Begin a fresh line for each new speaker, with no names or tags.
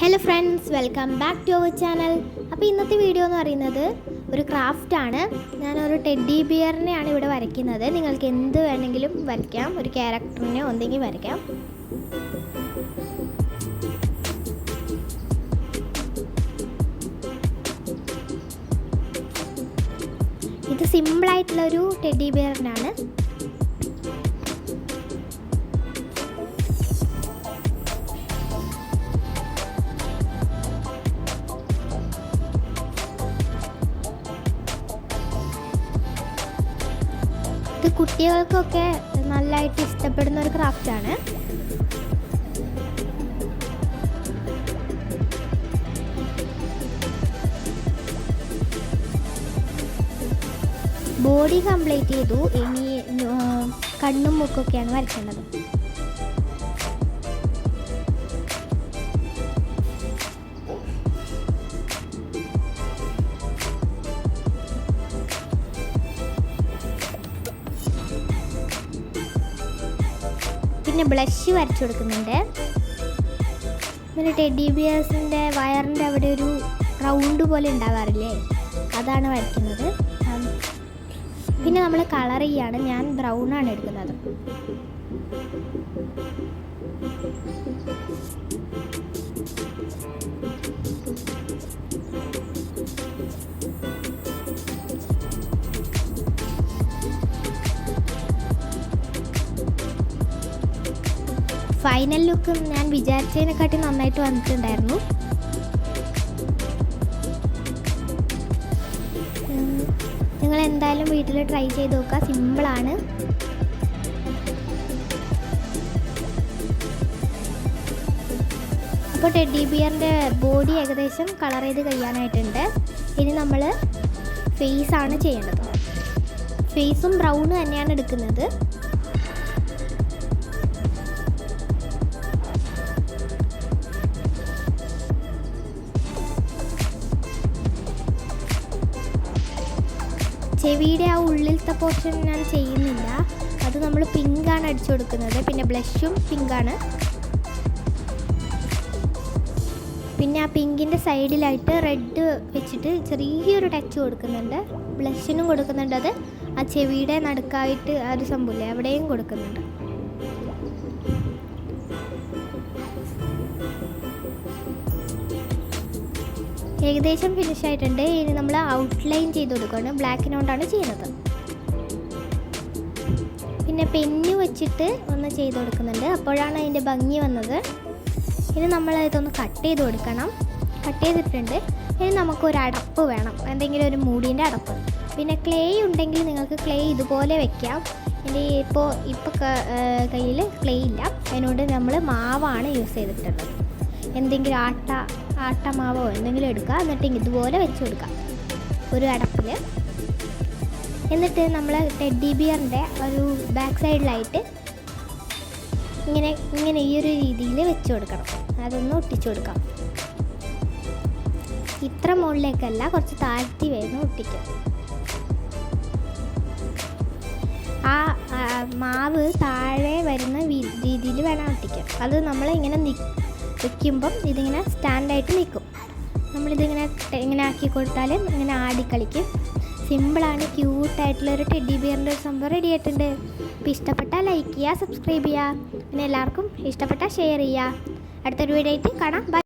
Hello friends, welcome back to our channel. അപ്പോൾ ഇന്നത്തെ video എന്ന് പറയുന്നത് ഒരു ക്രാഫ്റ്റാണ്. ഞാനൊരു ടെഡ്ഡി ബിയറിനെയാണ് ഇവിടെ വരയ്ക്കുന്നത്. നിങ്ങൾക്ക് എന്ത് വേണമെങ്കിലും വരയ്ക്കാം, ഒരു ക്യാരക്ടറിനെ എന്തെങ്കിലും വരയ്ക്കാം. ഇത് സിമ്പിളായിട്ടുള്ളൊരു ടെഡ്ഡി ബിയറിനാണ്. ഇത് കുട്ടികൾക്കൊക്കെ നല്ലതായിട്ട് ഇഷ്ടപ്പെടുന്ന ഒരു ക്രാഫ്റ്റാണ്. ബോഡി കംപ്ലീറ്റ് ചെയ്തു. ഇനി കണ്ണും മൂക്കൊക്കെയാണ് വരയ്ക്കേണ്ടത്. പിന്നെ ബ്ലഷ് വരച്ചു കൊടുക്കുന്നുണ്ട്. പിന്നെ ടെഡ്ഡി ബിയേഴ്സിൻ്റെ വയറിൻ്റെ അവിടെ ഒരു റൗണ്ട് പോലെ ഉണ്ടാവാറില്ലേ, അതാണ് വരയ്ക്കുന്നത്. പിന്നെ നമ്മൾ കളർ ചെയ്യാണ്. ഞാൻ ബ്രൗൺ ആണ് എടുക്കുന്നത്. ഫൈനൽ ലുക്ക് ഞാൻ വിചാരിച്ചതിനെക്കാട്ടി നന്നായിട്ട് വന്നിട്ടുണ്ടായിരുന്നു. നിങ്ങൾ എന്തായാലും വീട്ടിൽ ട്രൈ ചെയ്ത് നോക്കുക, സിമ്പിളാണ്. അപ്പോൾ ടെഡ്ഡി ബിയറിൻ്റെ ബോഡി ഏകദേശം കളർ ചെയ്ത് കഴിയാനായിട്ടുണ്ട്. ഇനി നമ്മൾ ഫേസാണ് ചെയ്യേണ്ടത്. ഫേസും ബ്രൗൺ തന്നെയാണ് എടുക്കുന്നത്. ചെവിയുടെ ആ ഉള്ളിലത്തെ പോർഷൻ ഞാൻ ചെയ്യുന്നില്ല. അത് നമ്മൾ പിങ്കാണ് അടിച്ചു കൊടുക്കുന്നത്. പിന്നെ ബ്ലഷും പിങ്കാണ്. പിന്നെ ആ പിങ്കിൻ്റെ സൈഡിലായിട്ട് റെഡ് വെച്ചിട്ട് ചെറിയൊരു ടച്ച് കൊടുക്കുന്നുണ്ട്. ബ്ലഷിനും കൊടുക്കുന്നുണ്ട്. അത് ആ ചെവിയുടെ നടുക്കായിട്ട് ആ ഒരു സംഭവമില്ലേ, അവിടെയും കൊടുക്കുന്നുണ്ട്. ഏകദേശം ഫിനിഷ് ആയിട്ടുണ്ട്. ഇനി നമ്മൾ ഔട്ട്ലൈൻ ചെയ്ത് കൊടുക്കുകയാണ്. ബ്ലാക്കിനോണ്ടാണ് ചെയ്യുന്നത്. പിന്നെ പെന്ന് വെച്ചിട്ട് ഒന്ന് ചെയ്ത് കൊടുക്കുന്നുണ്ട്. അപ്പോഴാണ് അതിൻ്റെ ഭംഗി വന്നത്. ഇനി നമ്മൾ ഇതൊന്ന് കട്ട് ചെയ്ത് കൊടുക്കണം. കട്ട് ചെയ്തിട്ടുണ്ട്. ഇനി നമുക്കൊരു അടപ്പ് വേണം, എന്തെങ്കിലും ഒരു മൂടീൻ്റെ അടപ്പ്. പിന്നെ ക്ലേ ഉണ്ടെങ്കിൽ നിങ്ങൾക്ക് ക്ലേ ഇതുപോലെ വെക്കാം. എൻ്റെ ഇപ്പോൾ കയ്യിൽ ക്ലേ ഇല്ല, അതിനോട് നമ്മൾ മാവാണ് യൂസ് ചെയ്തിട്ടുള്ളത്. എന്തെങ്കിലും ആട്ടമാവോ എന്തെങ്കിലും എടുക്കുക. എന്നിട്ട് ഇതുപോലെ വെച്ച് കൊടുക്കാം ഒരു അടപ്പിൽ. എന്നിട്ട് നമ്മൾ ടെഡ്ഡി ബിയറിൻ്റെ ഒരു ബാക്ക് സൈഡിലായിട്ട് ഇങ്ങനെ ഈ ഒരു രീതിയിൽ വെച്ച് കൊടുക്കണം. അതൊന്ന് ഒട്ടിച്ചു കൊടുക്കാം. ഇത്ര മുകളിലേക്കല്ല, കുറച്ച് താഴ്ത്തി വരുന്ന ഒട്ടിക്കും. ആ മാവ് താഴെ വരുന്ന രീതിയിൽ വേണം ഒട്ടിക്കാൻ. അത് നമ്മൾ ഇങ്ങനെ വയ്ക്കുമ്പം ഇതിങ്ങനെ സ്റ്റാൻഡായിട്ട് നിൽക്കും. നമ്മളിതിങ്ങനെ ആക്കി കൊടുത്താൽ ഇങ്ങനെ ആടിക്കളിക്കും. സിമ്പിളാണ്, ക്യൂട്ടായിട്ടുള്ളൊരു ടെഡ്ഡി ബിയറിൻ്റെ ഒരു സംഭവം റെഡി ആയിട്ടുണ്ട്. അപ്പോൾ ഇഷ്ടപ്പെട്ടാൽ ലൈക്ക് ചെയ്യുക, സബ്സ്ക്രൈബ് ചെയ്യുക. പിന്നെ എല്ലാവർക്കും ഇഷ്ടപ്പെട്ടാൽ ഷെയർ ചെയ്യുക. അടുത്തൊരു വീഡിയോ ആയിട്ട് കാണാം. ബൈ.